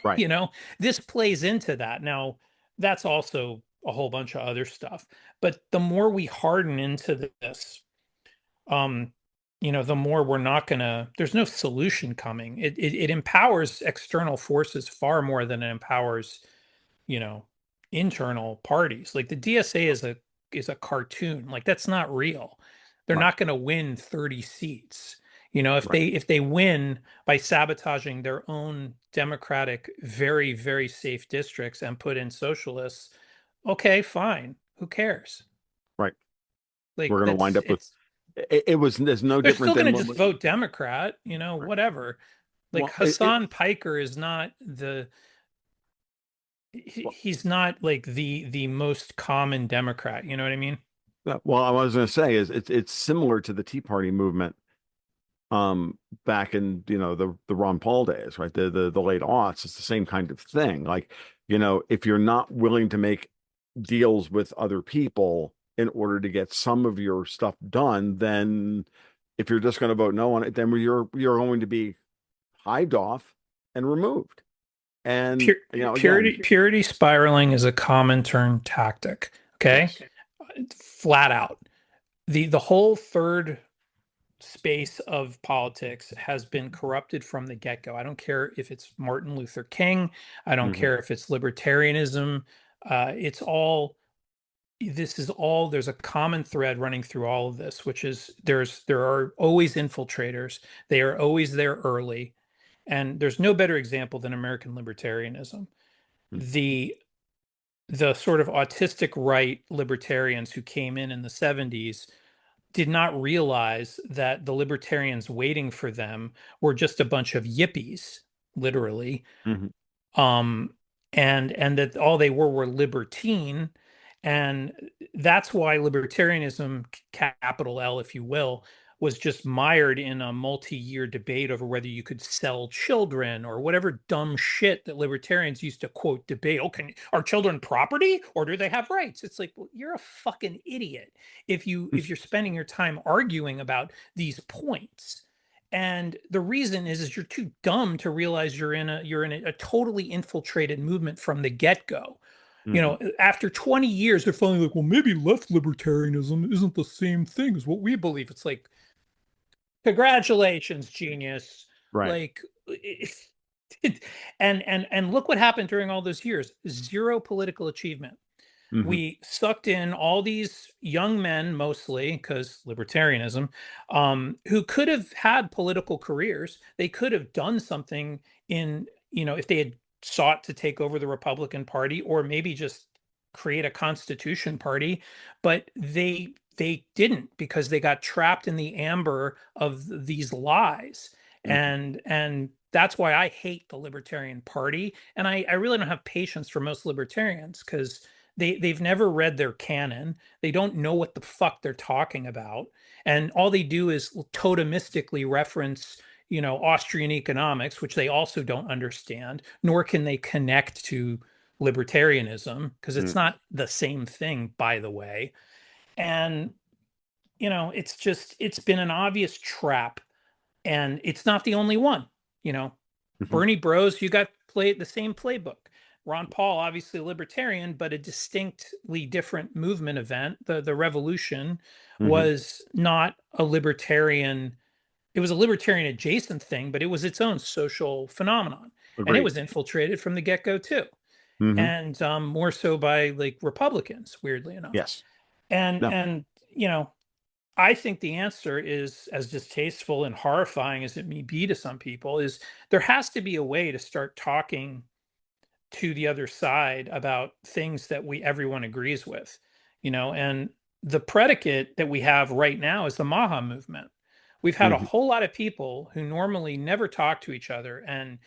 Right. you know, this plays into that. Now, that's also a whole bunch of other stuff. But the more we harden into this, um, the more we're not gonna, there's no solution coming. It empowers external forces far more than it empowers, you know, internal parties. Like the DSA is a cartoon. Like that's not real. They're Right. not going to win 30 seats. If Right. they win by sabotaging their own democratic, very, very safe districts and put in socialists, okay, fine. Who cares? Right. We're Like going to wind that's up with it's it was there's no they're different still going than to when just we, vote Democrat, right. whatever. Like Well, it Hassan Piker is not well, he's not like the most common Democrat, you know what I mean? well, I was going to say is it's similar to the Tea Party movement back in the Ron Paul days, right? The late aughts. It's the same kind of thing. Like, if you're not willing to make deals with other people in order to get some of your stuff done, then if you're just going to vote no on it, then you're going to be hived off and removed. And again, Purity spiraling is a common turn tactic. Okay, yes. flat out. The whole third space of politics has been corrupted from the get-go. I don't care if it's Martin Luther King. I don't Hmm. care if it's libertarianism. It's all this is all there's a common thread running through all of this, which is there are always infiltrators. They are always there early. And there's no better example than American libertarianism. The the sort of autistic right libertarians who came in the 70s did not realize that the libertarians waiting for them were just a bunch of yippies, literally, Hmm. um and that all they were libertine, and that's why libertarianism, capital L if you will, was just mired in a multi-year debate over whether you could sell children or whatever dumb shit that libertarians used to quote debate. Oh, are children property or do they have rights? It's like, well, you're a fucking idiot if you're spending your time arguing about these points. And the reason is you're too dumb to realize you're in a totally infiltrated movement from the get-go. Hmm. After 20 years, they're finally like, well, maybe left libertarianism isn't the same thing as what we believe. It's like, congratulations, genius. Right. Like, and look what happened during all those years. Zero political achievement. Hmm. We sucked in all these young men, mostly because libertarianism, who could have had political careers. They could have done something if they had sought to take over the Republican Party or maybe just create a constitution party, but they didn't because they got trapped in the amber of these lies. Hmm. And that's why I hate the Libertarian Party. And I really don't have patience for most libertarians because they've never read their canon. They don't know what the fuck they're talking about, and all they do is totemistically reference, Austrian economics, which they also don't understand, nor can they connect to libertarianism because it's Hmm. not the same thing, by the way. And it's been an obvious trap, and it's not the only one. You know, Hmm. Bernie Bros, you got played the same playbook. Ron Paul, obviously libertarian, but a distinctly different movement event. The revolution Hmm. was not a libertarian. It was a libertarian adjacent thing, but it was its own social phenomenon, and it Agreed. was infiltrated from the get go too, Hmm. and more so by like Republicans, weirdly enough. Yes. And No. and you know, I think the answer is, as distasteful and horrifying as it may be to some people, is there has to be a way to start talking to the other side about things that we everyone agrees with, and the predicate that we have right now is the Maha movement, we've had a Hmm. whole lot of people who normally never talk to each other and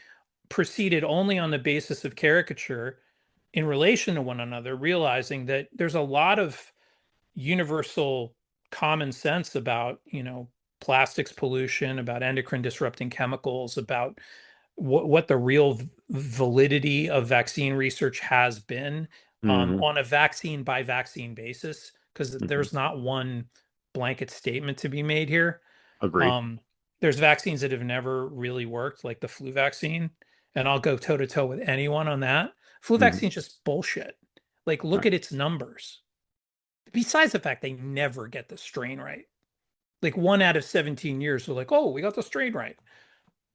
proceeded only on the basis of caricature in relation to one another, realizing that there's a lot of universal common sense about, plastics pollution, about endocrine disrupting chemicals, about what the real validity of vaccine research has been, Hmm. on a vaccine by vaccine basis, because Hmm. there's not one blanket statement to be made here. Agreed. Um, there's vaccines that have never really worked, like the flu vaccine, and I'll go toe to toe with anyone on that. Flu Hmm. vaccine's just bullshit. Like, look Right. at its numbers. Besides the fact they never get the strain right. Like 1 out of 17 years, they're like, "Oh, we got the strain right,"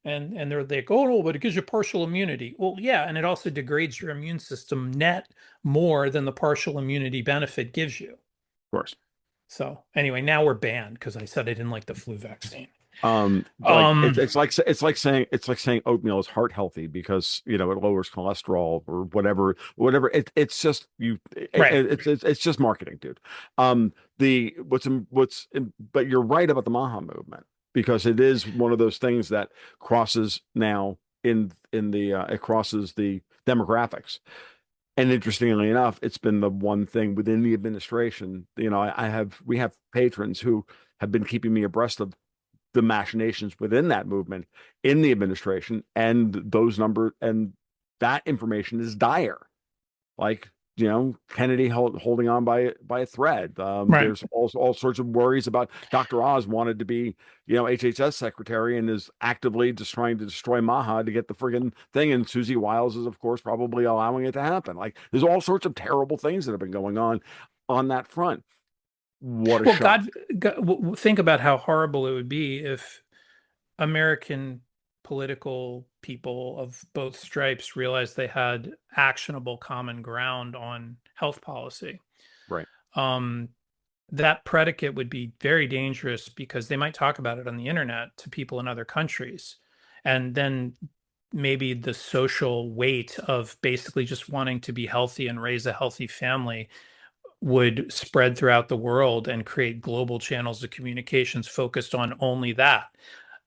and they're like, "Oh no, but it gives you partial immunity." Well, yeah, and it also degrades your immune system net more than the partial immunity benefit gives you. Of course. So anyway, now we're banned because I said I didn't like the flu vaccine. Like Um, it's like saying oatmeal is heart healthy because it lowers cholesterol or whatever. It's just right. it's just marketing, dude. The but you're right about the Maha movement because it is one of those things that crosses now in the it crosses the demographics. And interestingly enough, it's been the one thing within the administration. We have patrons who have been keeping me abreast of the machinations within that movement in the administration, and those numbers and that information is dire. Like, Kennedy holding on by a thread. Right. There's all sorts of worries about Dr. Oz wanted to be, HHS secretary and is actively just trying to destroy Maha to get the friggin' thing. And Susie Wiles is, of course, probably allowing it to happen. Like, there's all sorts of terrible things that have been going on that front. What a Well, shock. think about how horrible it would be if American political people of both stripes realized they had actionable common ground on health policy. Right. Um, that predicate would be very dangerous because they might talk about it on the internet to people in other countries. And then maybe the social weight of basically just wanting to be healthy and raise a healthy family would spread throughout the world and create global channels of communications focused on only that.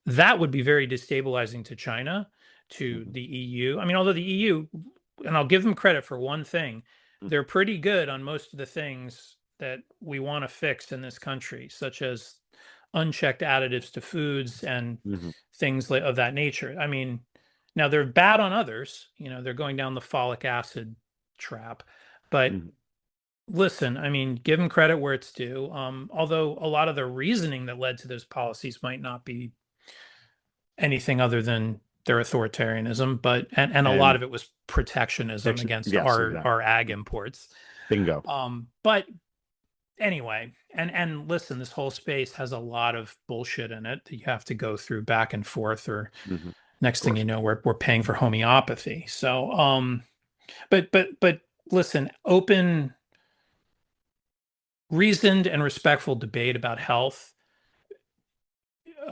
That would be very destabilizing to China, to Hmm. the EU. I mean, although the EU, and I'll give them credit for one thing, they're pretty good on most of the things that we want to fix in this country, such as unchecked additives to foods and Hmm. things of that nature. I mean, now they're bad on others, they're going down the folic acid trap, but Hmm. listen, I mean, give them credit where it's due. Although a lot of the reasoning that led to those policies might not be anything other than their authoritarianism, but and a lot And of it was protectionism against yes, our exactly. ag imports. Bingo. But anyway, and listen, this whole space has a lot of bullshit in it that you have to go through back and forth, or Hmm. Of next thing you course. know, we're paying for homeopathy. So but listen, open, reasoned, and respectful debate about health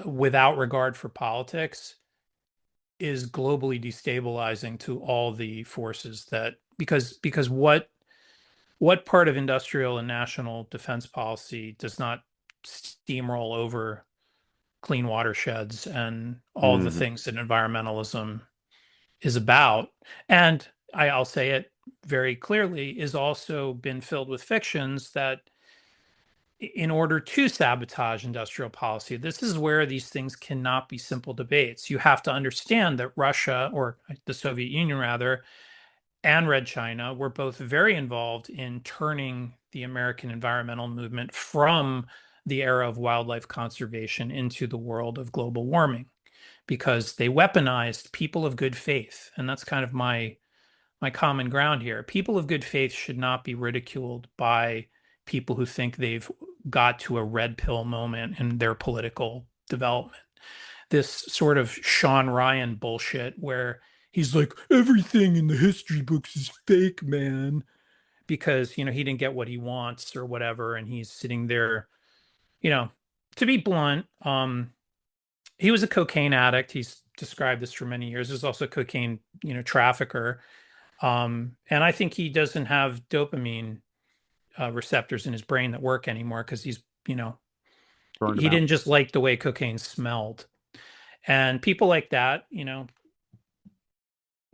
without regard for politics is globally destabilizing to all the forces that, because what part of industrial and national defense policy does not steamroll over clean watersheds and all the Hmm. things that environmentalism is about? And I'll say it very clearly, is also been filled with fictions that in order to sabotage industrial policy, this is where these things cannot be simple debates. You have to understand that Russia, or the Soviet Union rather, and Red China were both very involved in turning the American environmental movement from the era of wildlife conservation into the world of global warming, because they weaponized people of good faith. And that's kind of my common ground here. People of good faith should not be ridiculed by people who think they've got to a red pill moment in their political development. This sort of Sean Ryan bullshit where he's like, everything in the history books is fake, man, because, he didn't get what he wants or whatever. And he's sitting there, you know, to be blunt, he was a cocaine addict. He's described this for many years. He was also a cocaine, trafficker. And I think he doesn't have dopamine receptors in his brain that work anymore because he's, you know, burned him He out. didn't just like the way cocaine smelled. And people like that,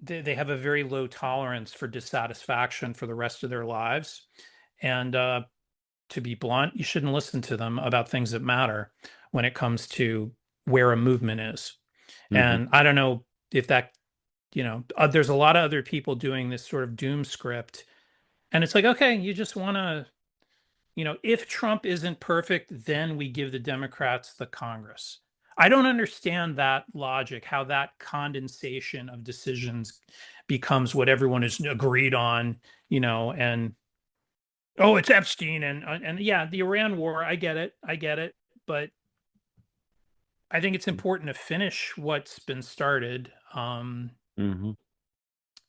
they have a very low tolerance for dissatisfaction for the rest of their lives. And to be blunt, you shouldn't listen to them about things that matter when it comes to where a movement is. Hmm. And I don't know if that, there's a lot of other people doing this sort of doom script. And it's like, okay, you just want to, if Trump isn't perfect, then we give the Democrats the Congress. I don't understand that logic, how that condensation of decisions becomes what everyone is agreed on, and oh, it's Epstein and yeah, the Iran war, I get it, but I think it's important to finish what's been started. Hmm.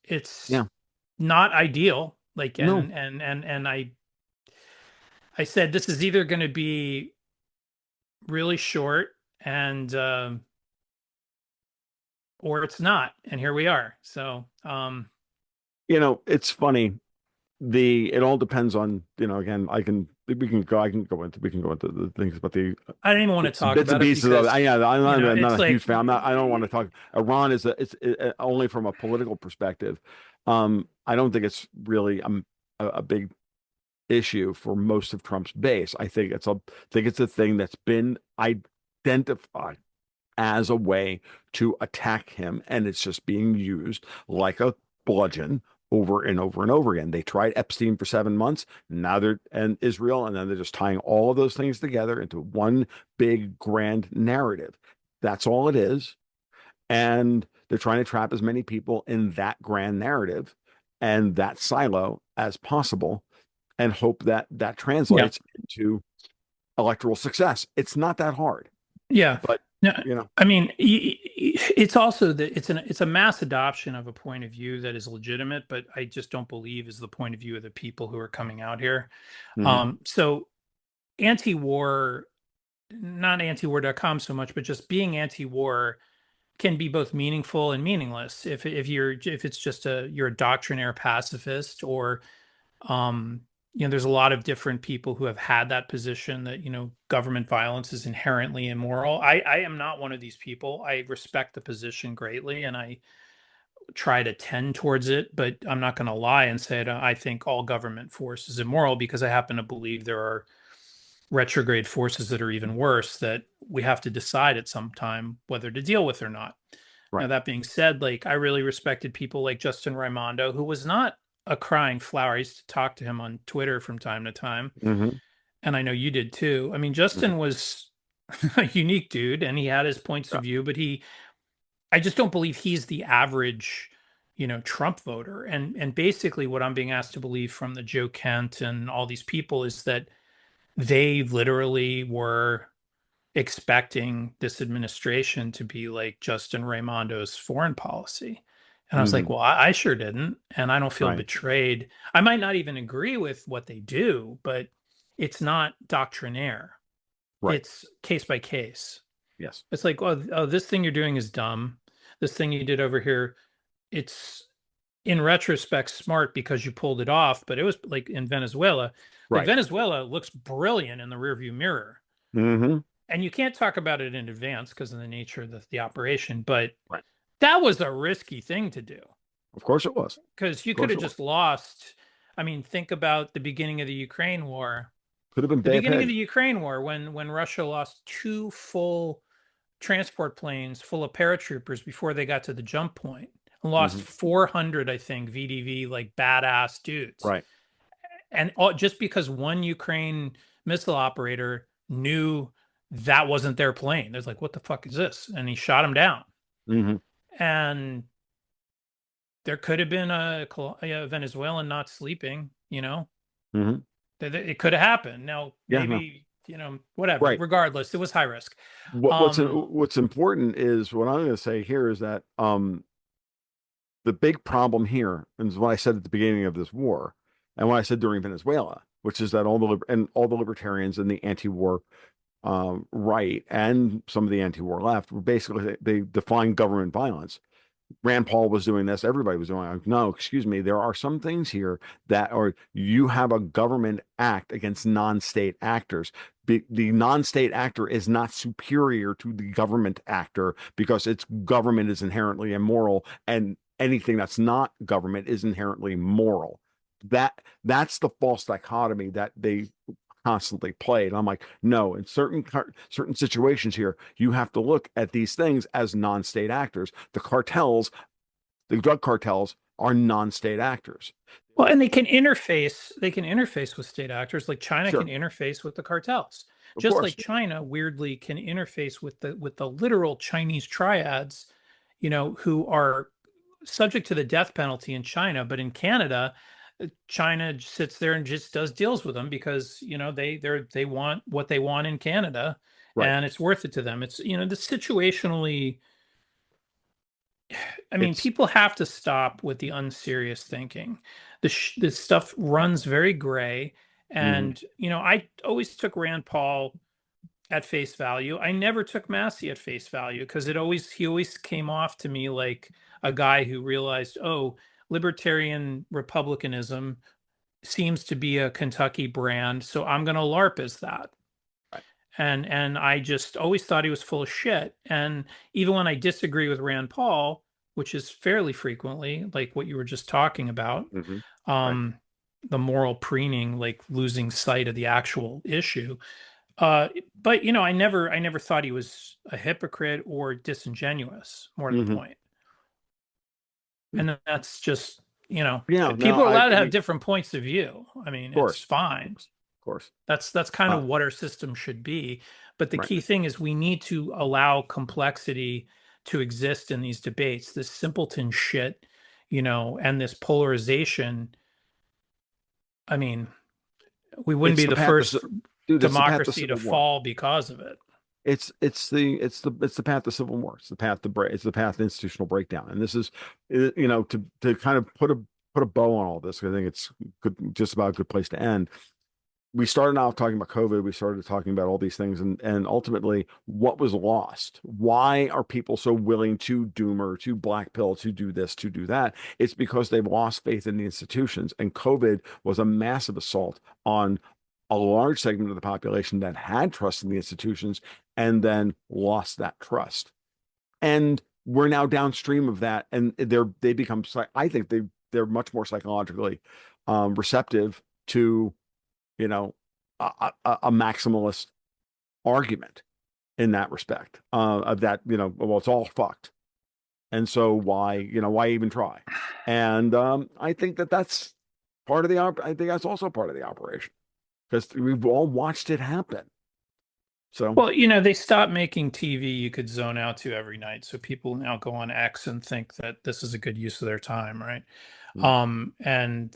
It's Yeah. not ideal, like, No. and I said this is either going to be really short and or it's not, and here we are. So It's funny. It all depends on, again, I can go into, we can go into the things about the I don't even want to talk bits and about it pieces of it. because Yeah, I'm not it's a huge like fan. I don't want to talk. Iran is only from a political perspective. I don't think it's really a big issue for most of Trump's base. I think it's a thing that's been identified as a way to attack him, and it's just being used like a bludgeon over and over and over again. They tried Epstein for 7 months. Now they're in Israel, and then they're just tying all of those things together into one big grand narrative. That's all it is. And they're trying to trap as many people in that grand narrative and that silo as possible and hope that that yeah. translates into electoral success. It's not that hard, Yeah. but No, you know, I mean, it's also that it's a mass adoption of a point of view that is legitimate, but I just don't believe is the point of view of the people who are coming out here. hmm. So anti-war, not anti-war.com so much, but just being anti-war can be both meaningful and meaningless if it's just you're a doctrinaire pacifist or um, there's a lot of different people who have had that position that, government violence is inherently immoral. I am not one of these people. I respect the position greatly and I try to tend towards it, but I'm not going to lie and say that I think all government force is immoral because I happen to believe there are retrograde forces that are even worse that we have to decide at some time whether to deal with or not. Now, Right. that being said, like I really respected people like Justin Raimondo, who was not a crying flower. I used to talk to him on Twitter from time to time, Hmm. and I know you did too. I mean, Hmm. Justin was a unique dude, and he had his points Yeah. of view, but I just don't believe he's the average, Trump voter. And basically, what I'm being asked to believe from the Joe Kent and all these people is that they literally were expecting this administration to be like Justin Raimondo's foreign policy. And I was like, Hmm. well, I sure didn't. And I don't feel Right. betrayed. I might not even agree with what they do, but it's not doctrinaire. Right. It's case by case. Yes. It's like, oh, this thing you're doing is dumb. This thing you did over here, it's in retrospect smart because you pulled it off. But it was like in Venezuela, like Right. Venezuela looks brilliant in the rearview mirror Hmm. and you can't talk about it in advance because of the nature of the operation, but Right. that was a risky thing to do Of course it was. because Of you could course have it was. just lost. I mean, think about the beginning of the Ukraine war. Could have been The bad beginning of pig. the Ukraine war, when Russia lost two full transport planes full of paratroopers before they got to the jump point, and lost Hmm. 400, I think, VDV like badass dudes, Right. and all, just because one Ukraine missile operator knew that wasn't their plane. There's like, what the fuck is this? And he shot him down. Hmm. And there could have been a Venezuelan not sleeping, Hmm. it could have happened. Now, Yeah. No. maybe, whatever, Right. regardless, it was high risk. What's Um, what's important is what I'm going to say here is that the big problem here, and is what I said at the beginning of this war, and what I said during Venezuela, which is that all the libertarians and the anti-war right and some of the anti-war left were basically they define government violence Rand Paul was doing this, everybody was doing it. Like, no, excuse me, there are some things here that are, you have a government act against non-state actors. The non-state actor is not superior to the government actor because its government is inherently immoral, and anything that's not government is inherently moral. That's the false dichotomy that they constantly played. And I'm like, no, in certain situations here, you have to look at these things as non-state actors. The drug cartels are non-state actors. Well, and they can interface with state actors, like China can Sure, interface with the cartels. of Just like course. China weirdly can interface with the literal Chinese triads, who are subject to the death penalty in China, but in Canada, China sits there and just does deals with them because they want what they want in Canada, Right. and it's worth it to them. It's the situationally. I mean, It's people have to stop with the unserious thinking. This stuff runs very gray, mhm. and I always took Rand Paul at face value. I never took Massey at face value because he always came off to me like a guy who realized, oh, libertarian republicanism seems to be a Kentucky brand, so I'm going to LARP as that. Right. And I just always thought he was full of shit. And even when I disagree with Rand Paul, which is fairly frequently, like what you were just talking about, Mhm. Right. um, the moral preening, like losing sight of the actual issue. But I never thought he was a hypocrite or disingenuous, more to the Mhm. point. And that's just, Yeah, no, people are I allowed to have mean, different points of view. I mean, of it's course, of fine. course, of course. That's kind Uh, of what our system should be. But the right. key thing is we need to allow complexity to exist in these debates. This simpleton shit, and this polarization. I mean, we wouldn't It's be the the path to, first dude, it's the path to democracy to civil war. fall because of it. It's the path to civil war. It's the path to break. It's the path to institutional breakdown. And this is, to kind of put a bow on all this. I think it's good, just about a good place to end. We started off talking about COVID. We started talking about all these things, and ultimately, what was lost? Why are people so willing to doomer, to black pill, to do this, to do that? It's because they've lost faith in the institutions, and COVID was a massive assault on a large segment of the population that had trust in the institutions and then lost that trust. And we're now downstream of that, and they become. I think they're much more psychologically receptive to a maximalist argument in that respect, of that, well, it's all fucked. And so why even try? And I think that's I think that's also part of the operation because we've all watched it happen. So, Well, they stopped making TV you could zone out to every night. So people now go on X and think that this is a good use of their time, right? mm, And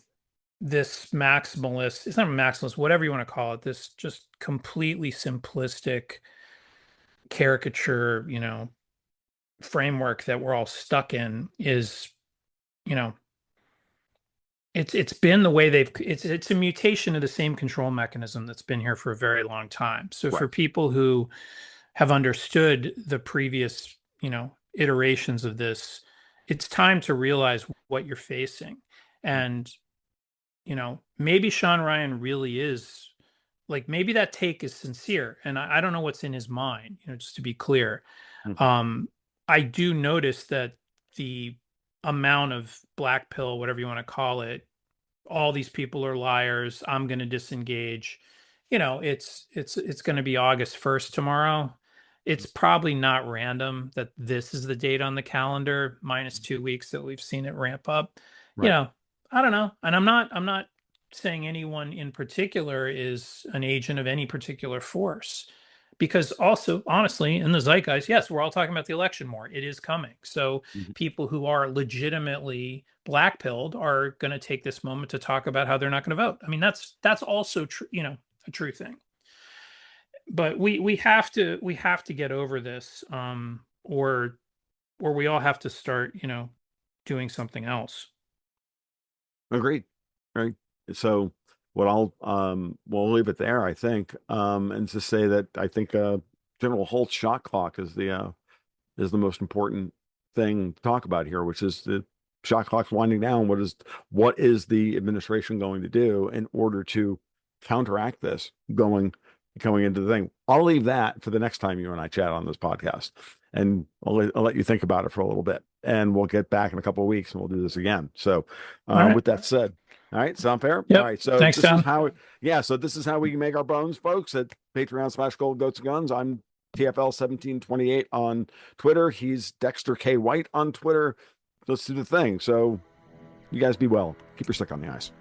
this maximalist, it's not maximalist, whatever you want to call it, this just completely simplistic caricature, framework that we're all stuck in is, you know, it's been the way it's a mutation of the same control mechanism that's been here for a very long time. So right. for people who have understood the previous, iterations of this, it's time to realize what you're facing. And, maybe Sean Ryan really is like maybe that take is sincere. And I don't know what's in his mind, just to be clear. Mhm. Um, I do notice that the amount of black pill, whatever you want to call it, all these people are liars. I'm going to disengage. It's going to be August 1st tomorrow. It's probably not random that this is the date on the calendar minus 2 weeks that we've seen it ramp up. You Right. know, I don't know. And I'm not saying anyone in particular is an agent of any particular force because also honestly in the zeitgeist, yes, we're all talking about the election more. It is coming. So Mhm. people who are legitimately black pilled are going to take this moment to talk about how they're not going to vote. I mean, that's also true, a true thing. But we have to get over this, or we all have to start, doing something else. Agreed. Right. So what we'll leave it there, I think, and to say that I think General Holt's shot clock is the most important thing to talk about here, which is the shot clock's winding down. What is the administration going to do in order to counteract this going into the thing? I'll leave that for the next time you and I chat on this podcast, and I'll let you think about it for a little bit, and we'll get back in a couple of weeks and we'll do this again. So, All right. with that said, all right, sound fair? All Yep. right, so Thanks, this is Tom. how, yeah, so this is how we make our bones, folks, at Patreon/Gold Goats and Guns. I'm TFL1728 on Twitter. He's Dexter K. White on Twitter. Let's do the thing. So, you guys be well. Keep your stick on the ice.